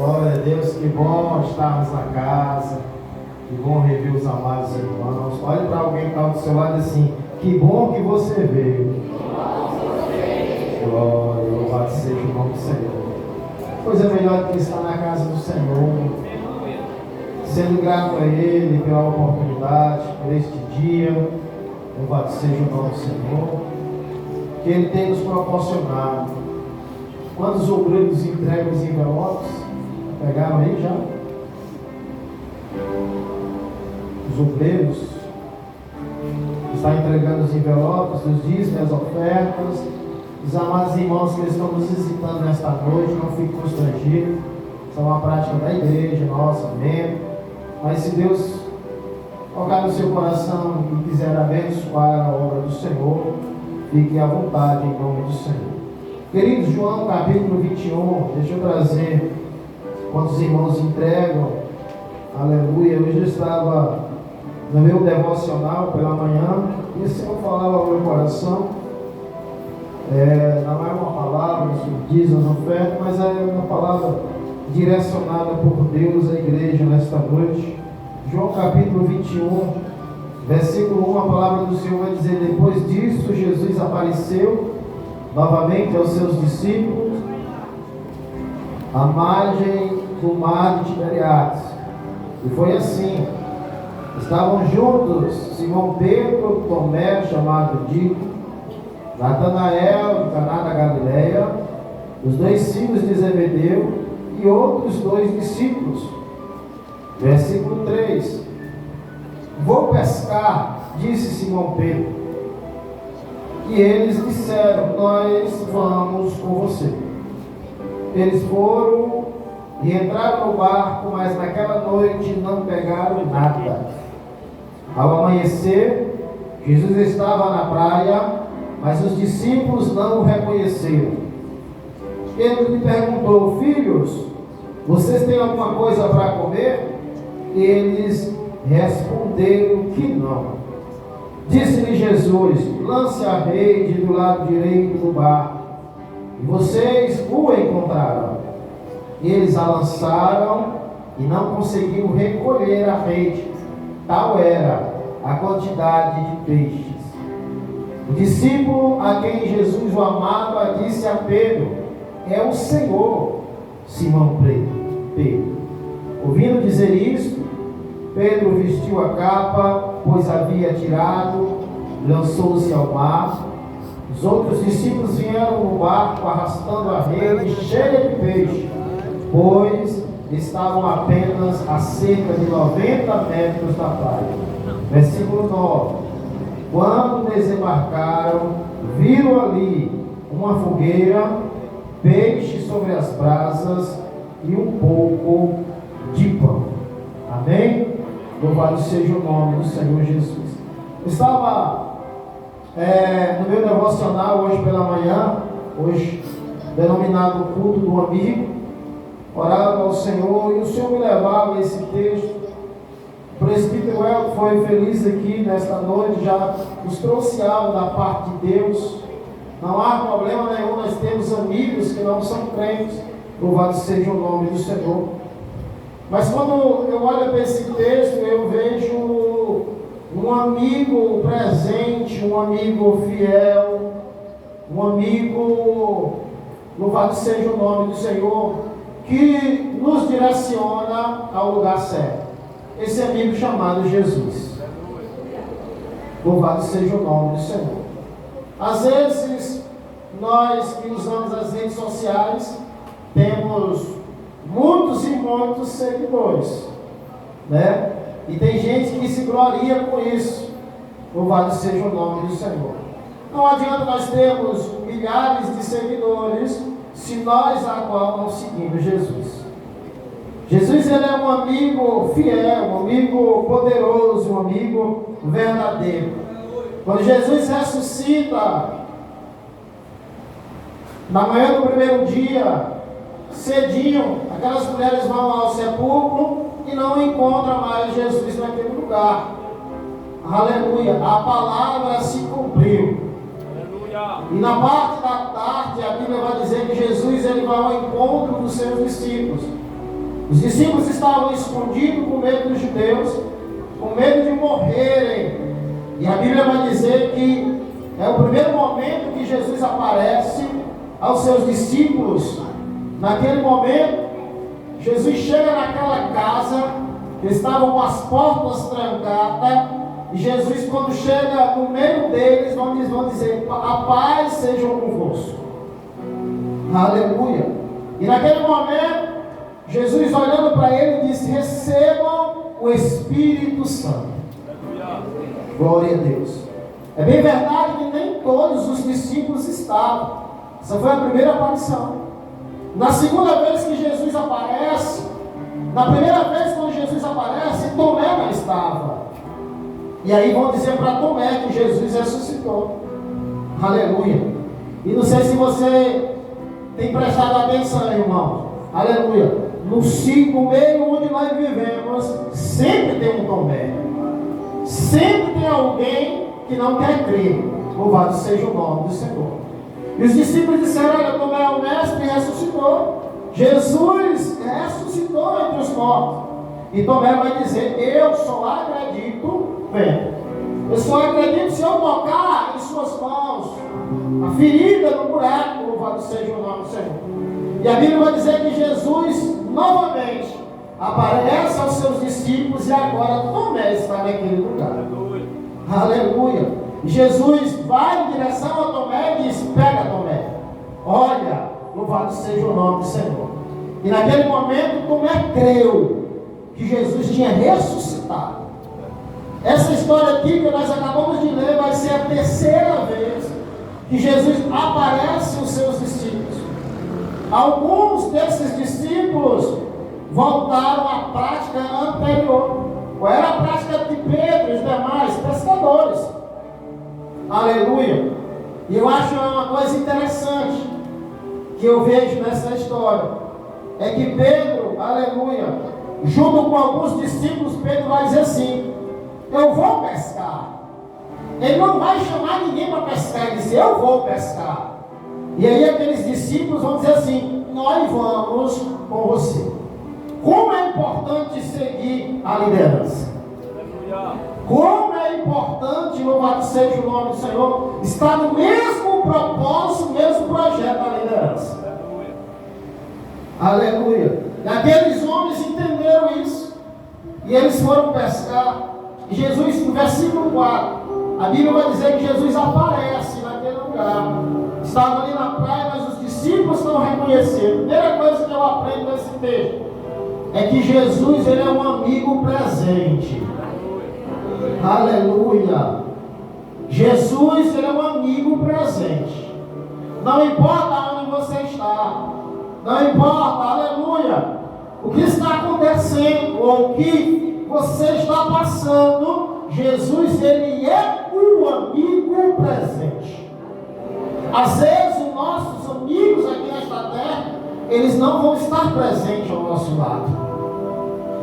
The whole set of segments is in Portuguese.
Glória a Deus, que bom estarmos na casa, que bom rever os amados irmãos. Olhe para alguém que está do seu lado assim, que bom que você veio. Glória, louvado seja o nome do Senhor. Coisa melhor do que estar na casa do Senhor, sendo grato a Ele pela oportunidade, por este dia. Louvado seja o nome do Senhor, que Ele tem nos proporcionado. Quantos obreiros entregam os envelopes? Pegaram aí já? Os obreiros estão entregando os envelopes, os dízimos, as ofertas. Os amados irmãos que estão nos visitando nesta noite, não fiquem constrangidos. Isso é uma prática da igreja, nossa, amém. Mas se Deus tocar no seu coração e quiser abençoar a obra do Senhor, fique à vontade em nome do Senhor. Queridos, João capítulo 21, deixa eu trazer quantos irmãos entregam, aleluia. Hoje eu estava no meu devocional pela manhã, e o Senhor falava ao meu coração, não é uma palavra que diz as ofertas, mas é uma palavra direcionada por Deus à igreja nesta noite. João capítulo 21, versículo 1, a palavra do Senhor vai dizer: depois disso Jesus apareceu novamente aos seus discípulos à margem do mar de Tiberiades. E foi assim: estavam juntos Simão Pedro, Tomé, chamado Dico, Natanael, de Caná da Galileia, os 2 filhos de Zebedeu e outros 2 discípulos. Versículo 3: vou pescar, disse Simão Pedro. E eles disseram: nós vamos com você. Eles foram e entraram no barco, mas naquela noite não pegaram nada. Ao amanhecer, Jesus estava na praia, mas os discípulos não o reconheceram. Ele lhe perguntou: filhos, vocês têm alguma coisa para comer? Eles responderam que não. Disse-lhe Jesus: lance a rede do lado direito do barco, e vocês o encontrarão. Eles a lançaram e não conseguiram recolher a rede, tal era a quantidade de peixes. O discípulo a quem Jesus o amava disse a Pedro: é o Senhor. Simão Pedro, ouvindo dizer isto, Pedro vestiu a capa, pois havia tirado, lançou-se ao mar. Os outros discípulos vieram no barco arrastando a rede cheia de peixe, pois estavam apenas a cerca de 90 metros da praia. Versículo 9: quando desembarcaram, viram ali uma fogueira, peixe sobre as brasas e um pouco de pão. Amém? Louvado seja o nome do Senhor Jesus. Eu estava no meu devocional hoje pela manhã, hoje denominado culto do amigo, orava ao Senhor e o Senhor me levava a esse texto. O presbítero El foi feliz aqui nesta noite, já nos trouxe algo da parte de Deus. Não há problema nenhum, nós temos amigos que não são crentes, louvado seja o nome do Senhor. Mas quando eu olho para esse texto, eu vejo um amigo presente, um amigo fiel, um amigo, louvado seja o nome do Senhor, que nos direciona ao lugar certo. Esse amigo chamado Jesus. Louvado seja o nome do Senhor. Às vezes, nós que usamos as redes sociais, temos muitos e muitos seguidores, né? E tem gente que se gloria com isso. Louvado seja o nome do Senhor. Não adianta nós termos milhares de seguidores se nós a qual não seguimos Jesus. Jesus, ele é um amigo fiel, um amigo poderoso, um amigo verdadeiro. Quando Jesus ressuscita, na manhã do primeiro dia, cedinho, aquelas mulheres vão ao sepulcro e não encontram mais Jesus naquele lugar. Aleluia, a palavra se cumpriu. Aleluia. E na parte da tarde, a Bíblia vai dizer que Jesus ele vai ao encontro dos seus discípulos. Os discípulos estavam escondidos com medo dos judeus, com medo de morrerem. E a Bíblia vai dizer que é o primeiro momento que Jesus aparece aos seus discípulos. Naquele momento, Jesus chega naquela casa, que estavam com as portas trancadas, e Jesus, quando chega no meio deles, vão dizer: a paz seja convosco. Aleluia. E naquele momento, Jesus, olhando para ele, disse: recebam o Espírito Santo. Glória a Deus. É bem verdade que nem todos os discípulos estavam. Essa foi a primeira aparição. Na segunda vez que Jesus aparece, na primeira vez quando Jesus aparece, Tomé não estava. E aí vão dizer para Tomé que Jesus ressuscitou. Aleluia. E não sei se você tem prestado atenção, irmão. Aleluia. No meio onde nós vivemos, sempre tem um Tomé. Sempre tem alguém que não quer crer. Louvado seja o nome do Senhor. E os discípulos disseram: olha, Tomé é o mestre e ressuscitou. Jesus ressuscitou entre os mortos. E Tomé vai dizer: eu só acredito vendo. Eu só acredito se eu tocar em suas mãos, a ferida no buraco. Louvado seja o nome do Senhor. E a Bíblia vai dizer que Jesus novamente aparece aos seus discípulos, e agora Tomé está naquele lugar. Aleluia. E Jesus vai em direção a Tomé e diz: pega, Tomé, olha, louvado seja o nome do Senhor. E naquele momento Tomé creu que Jesus tinha ressuscitado. Essa história aqui que nós acabamos de ler vai ser a terceira vez que Jesus aparece aos seus discípulos. Alguns desses discípulos voltaram à prática anterior. Qual era a prática de Pedro e os demais pescadores? Aleluia. E eu acho uma coisa interessante que eu vejo nessa história, é que Pedro, aleluia, junto com alguns discípulos, Pedro vai dizer assim: eu vou pescar. Ele não vai chamar ninguém para pescar, ele diz: eu vou pescar. E aí aqueles discípulos vão dizer assim: nós vamos com você. Como é importante seguir a liderança. Como é importante, louvado seja o nome do Senhor, estar no mesmo propósito, mesmo projeto da liderança. Aleluia. E aqueles homens entenderam isso. E eles foram pescar. E Jesus, no versículo 4, a Bíblia vai dizer que Jesus aparece naquele lugar. Estava ali na praia, mas os discípulos não reconheceram. A primeira coisa que eu aprendo nesse texto é que Jesus, ele é um amigo presente. Aleluia. Jesus, ele é um amigo presente. Não importa onde você está, não importa, aleluia, o que está acontecendo ou o que você está passando, Jesus, ele é o amigo presente. Às vezes os nossos amigos aqui nesta terra, eles não vão estar presentes ao nosso lado.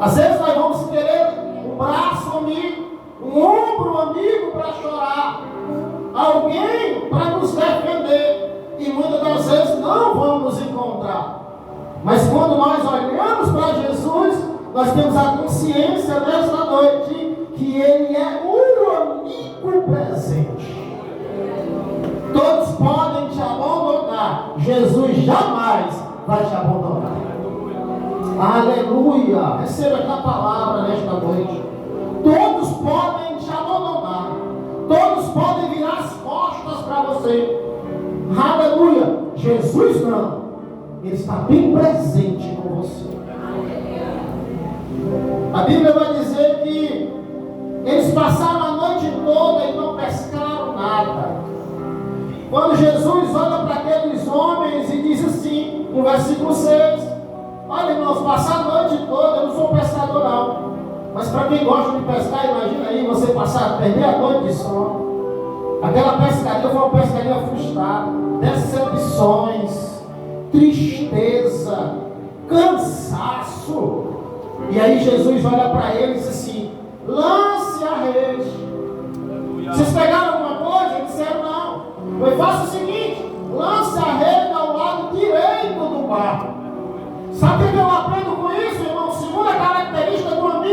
Às vezes nós vamos querer um braço amigo, um ombro amigo para chorar, alguém para nos defender, e muitas das vezes não vamos encontrar. Mas quando nós olhamos para Jesus, nós temos a consciência nesta noite que Ele é o amigo presente. Todos podem te abandonar, Jesus jamais vai te abandonar. Aleluia. Receba esta palavra nesta noite. Todos podem te abandonar, todos podem virar as costas para você. Aleluia. Jesus não, Ele está bem presente com você. A Bíblia vai dizer que eles passaram a noite toda e não pescaram nada. Quando Jesus olha para aqueles homens e diz assim, no versículo 6: olha, irmãos, passar a noite toda, eu não sou pescador não. Mas para quem gosta de pescar, imagina aí você perder a noite de sono. Aquela pescaria foi uma pescaria frustrada, decepções, tristeza, cansaço. E aí Jesus olha para eles e diz assim: lance a rede. Vocês pegaram alguma coisa? Eles disseram não. Eu faço o seguinte: lance a rede ao lado direito do barco. Sabe o que eu aprendo com isso, irmão?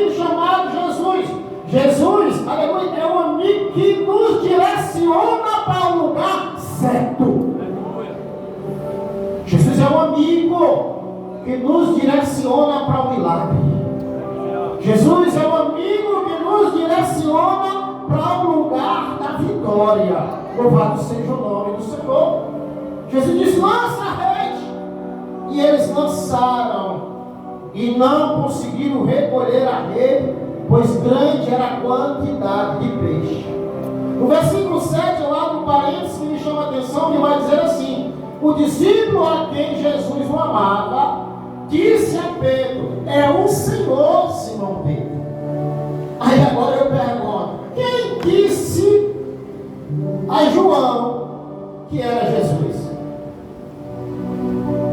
amigo chamado Jesus. Jesus, aleluia, é um amigo que nos direciona para o lugar certo. Jesus é um amigo que nos direciona para o milagre. Jesus é um amigo que nos direciona para o lugar da vitória. Louvado seja o nome do Senhor. Jesus disse: lança a rede. E eles lançaram e não conseguiram recolher a rede, pois grande era a quantidade de peixe. No versículo 7, lá no parênteses, que me chama a atenção, que vai dizer assim: o discípulo a quem Jesus o amava disse a Pedro: é o Senhor, Simão Pedro. Aí agora eu pergunto: quem disse a João que era Jesus?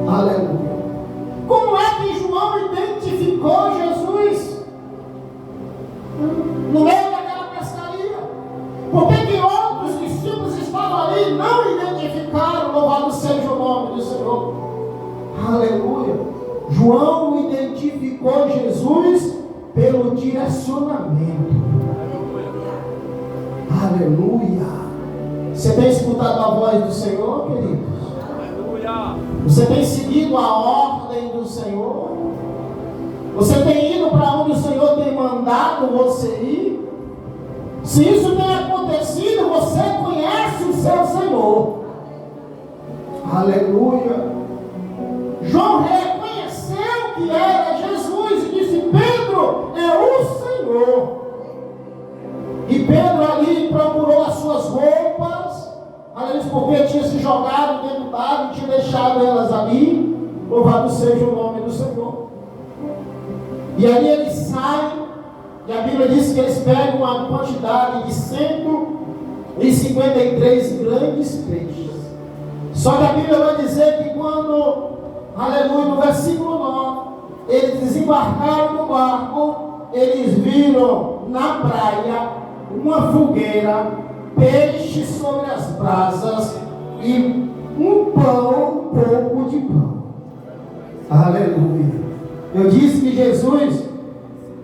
Aleluia. Como é que João identificou Jesus no meio daquela pescaria? Por que outros discípulos estavam ali e não identificaram? Louvado seja o nome do Senhor. Aleluia. João identificou Jesus pelo direcionamento. Aleluia. Você tem escutado a voz do Senhor, queridos? Você tem seguido a ordem do Senhor? Você tem ido para onde o Senhor tem mandado você ir? Se isso tem acontecido, você conhece o seu Senhor. Aleluia. João reconheceu que era Jesus e disse: Pedro, é o Senhor. E Pedro ali procurou as suas roupas, porque tinha se jogado dentro d'água e tinha deixado elas ali. Louvado seja o nome do Senhor. E ali eles saem, e a Bíblia diz que eles pegam uma quantidade de 153 grandes peixes. Só que a Bíblia vai dizer que quando, aleluia, no versículo 9, eles desembarcaram no barco, eles viram na praia uma fogueira, peixe sobre as brasas e um pouco de pão. Aleluia. Eu disse que Jesus,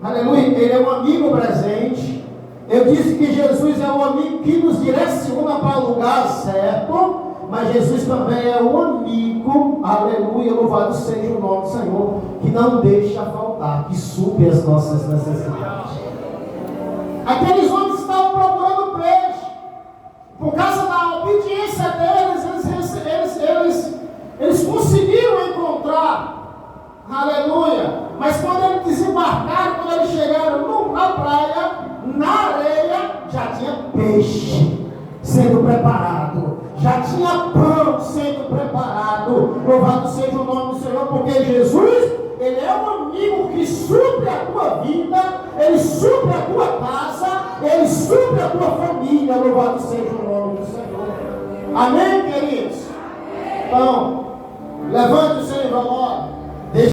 aleluia, ele é um amigo presente. Eu disse que Jesus é um amigo que nos direciona para o lugar certo, mas Jesus também é um amigo, aleluia, louvado seja o nome do Senhor, que não deixa faltar, que supre as nossas necessidades. Aqueles homens estavam procurando peixe, por causa da obediência deles, eles conseguiram encontrar, aleluia. Mas quando eles desembarcaram, quando eles chegaram na praia, na areia, já tinha peixe sendo preparado, já tinha pão sendo preparado. Louvado seja o nome do Senhor, porque Jesus, ele é um amigo que supre a tua vida, ele supre a tua casa, ele supre a tua família. Louvado seja o nome do Senhor. Amém, queridos? Então, levante o seu envelope.